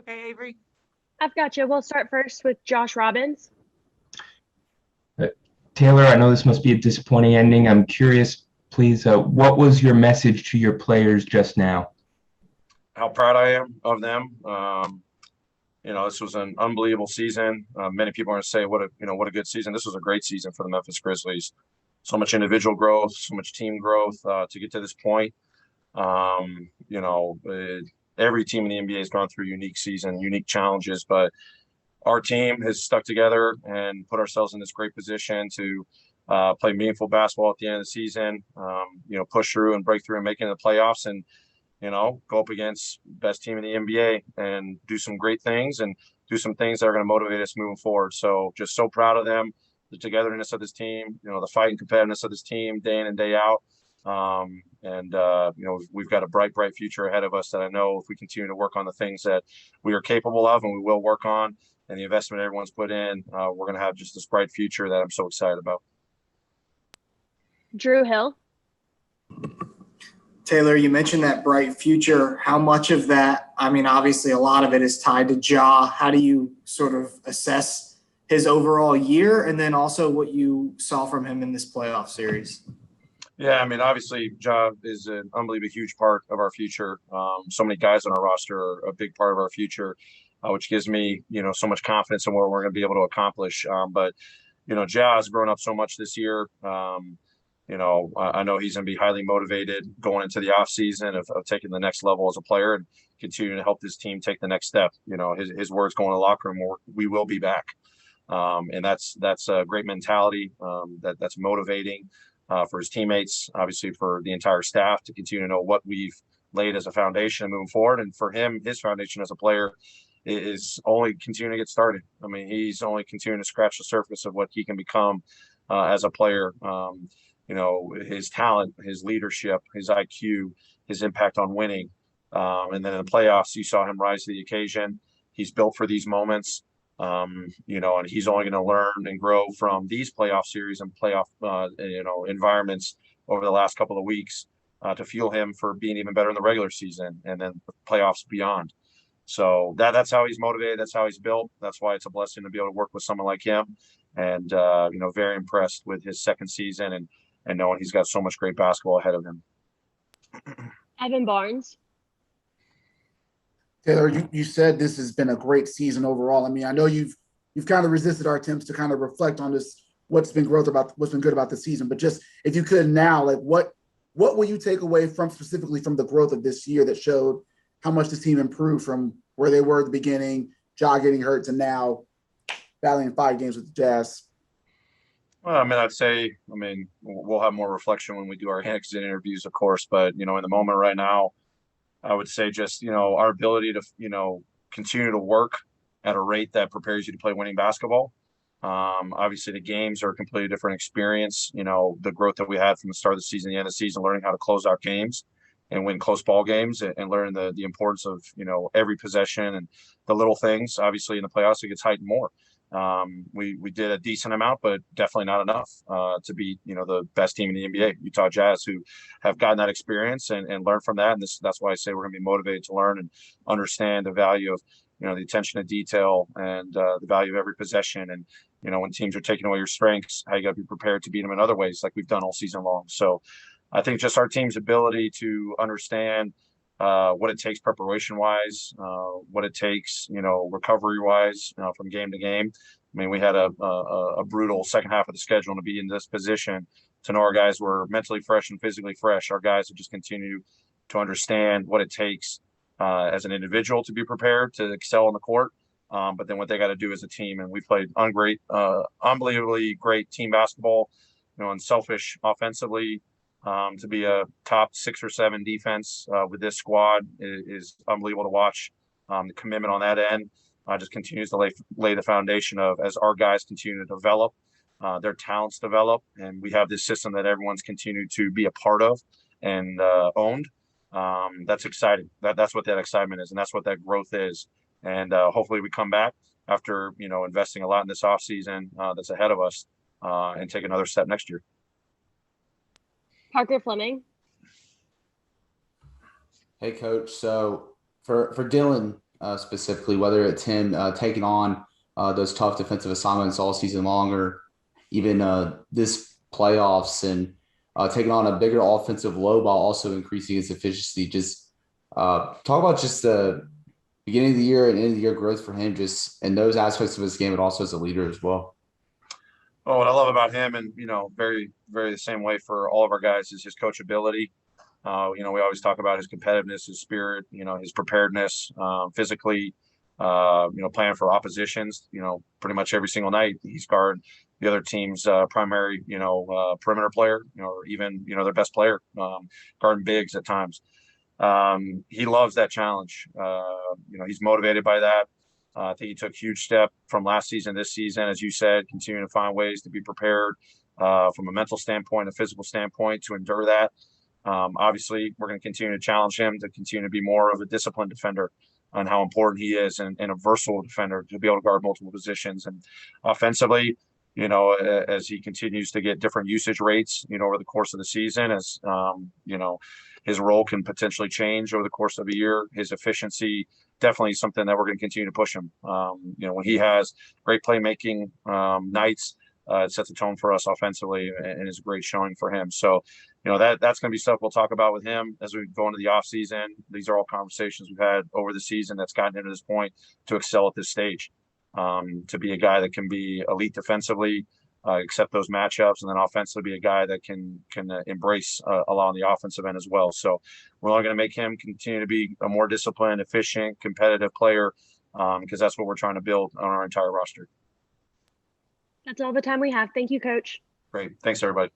Okay, Avery. I've got you. We'll start first with Josh Robbins. Taylor, I know this must be a disappointing ending. I'm curious, please, what was your message to your players just now? How proud I am of them. This was an unbelievable season. Many people are going to say, what a good season. This was a great season for the Memphis Grizzlies. So much individual growth, so much team growth to get to this point. Every team in the NBA has gone through a unique season, unique challenges, but our team has stuck together and put ourselves in this great position to play meaningful basketball at the end of the season, push through and break through and make it into the playoffs and, go up against best team in the NBA and do some great things and do some things that are going to motivate us moving forward. So just so proud of them, the togetherness of this team, the fight and competitiveness of this team day in and day out. We've got a bright future ahead of us that I know if we continue to work on the things that we are capable of and we will work on and the investment everyone's put in, we're going to have just this bright future that I'm so excited about. Drew Hill. Taylor, you mentioned that bright future. How much of that, obviously a lot of it is tied to Ja. How do you sort of assess his overall year and then also what you saw from him in this playoff series? Yeah, obviously Ja is an unbelievably huge part of our future. So many guys on our roster are a big part of our future, which gives me, so much confidence in what we're going to be able to accomplish. But Ja has grown up so much this year. I know he's going to be highly motivated going into the offseason of taking the next level as a player and continuing to help this team take the next step. His words going to the locker room, we will be back. And that's a great mentality that's motivating for his teammates, obviously for the entire staff to continue to know what we've laid as a foundation moving forward. And for him, his foundation as a player is only continuing to get started. He's only continuing to scratch the surface of what he can become as a player. His talent, his leadership, his IQ, his impact on winning. And then in the playoffs, you saw him rise to the occasion. He's built for these moments. And he's only going to learn and grow from these playoff series and playoff, environments over the last couple of weeks to fuel him for being even better in the regular season and then the playoffs beyond. So that's how he's motivated. That's how he's built. That's why it's a blessing to be able to work with someone like him. And, very impressed with his second season and knowing he's got so much great basketball ahead of him. Evan Barnes. Taylor, you said this has been a great season overall. I know you've kind of resisted our attempts to kind of reflect on this, what's been good about the season. But just if you could now, what will you take away specifically from the growth of this year that showed how much this team improved from where they were at the beginning, Ja getting hurt, to now battling 5 games with the Jazz? Well, I'd say, we'll have more reflection when we do our exit interviews, of course. But, in the moment right now, I would say just, our ability to, continue to work at a rate that prepares you to play winning basketball. Obviously, the games are a completely different experience. The growth that we had from the start of the season, the end of the season, learning how to close out games and win close ball games and learning the importance of, every possession and the little things. Obviously, in the playoffs, it gets heightened more. We did a decent amount, but definitely not enough to be, the best team in the NBA, Utah Jazz, who have gotten that experience and learned from that. And that's why I say we're going to be motivated to learn and understand the value of, the attention to detail and the value of every possession. And, when teams are taking away your strengths, how you got to be prepared to beat them in other ways, like we've done all season long. So I think just our team's ability to understand what it takes preparation wise, what it takes, recovery wise, from game to game. We had a brutal second half of the schedule to be in this position to know our guys were mentally fresh and physically fresh. Our guys have just continue to understand what it takes as an individual to be prepared to excel on the court. But then what they got to do as a team. And we played unbelievably great team basketball, unselfish offensively. To be a top 6 or 7 defense with this squad is unbelievable to watch. The commitment on that end just continues to lay the foundation of, as our guys continue to develop, their talents develop, and we have this system that everyone's continued to be a part of and owned. That's exciting. That's what that excitement is, and that's what that growth is. And hopefully we come back after investing a lot in this offseason that's ahead of us and take another step next year. Parker Fleming. Hey, Coach. So for Dylan, specifically, whether it's him taking on those tough defensive assignments all season long, or even this playoffs, and taking on a bigger offensive load while also increasing his efficiency. Just talk about just the beginning of the year and end of the year growth for him, just in those aspects of his game, but also as a leader as well. Oh, what I love about him, and very, very the same way for all of our guys, is his coachability. We always talk about his competitiveness, his spirit, his preparedness, physically, playing for oppositions, pretty much every single night. He's guard the other team's primary, perimeter player, or even, their best player, guarding bigs at times. He loves that challenge. He's motivated by that. I think he took a huge step from last season, this season, as you said, continuing to find ways to be prepared from a mental standpoint, a physical standpoint, to endure that. Obviously, we're going to continue to challenge him to continue to be more of a disciplined defender, on how important he is, and a versatile defender to be able to guard multiple positions. And offensively, as he continues to get different usage rates, over the course of the season, as his role can potentially change over the course of a year. His efficiency definitely is something that we're going to continue to push him. When he has great playmaking nights, it sets a tone for us offensively, and is a great showing for him. So, that's going to be stuff we'll talk about with him as we go into the offseason. These are all conversations we've had over the season that's gotten him to this point to excel at this stage, to be a guy that can be elite defensively, accept those matchups, and then offensively be a guy that can embrace a lot on the offensive end as well. So we're only going to make him continue to be a more disciplined, efficient, competitive player, because that's what we're trying to build on our entire roster. That's all the time we have. Thank you, Coach. Great. Thanks, everybody.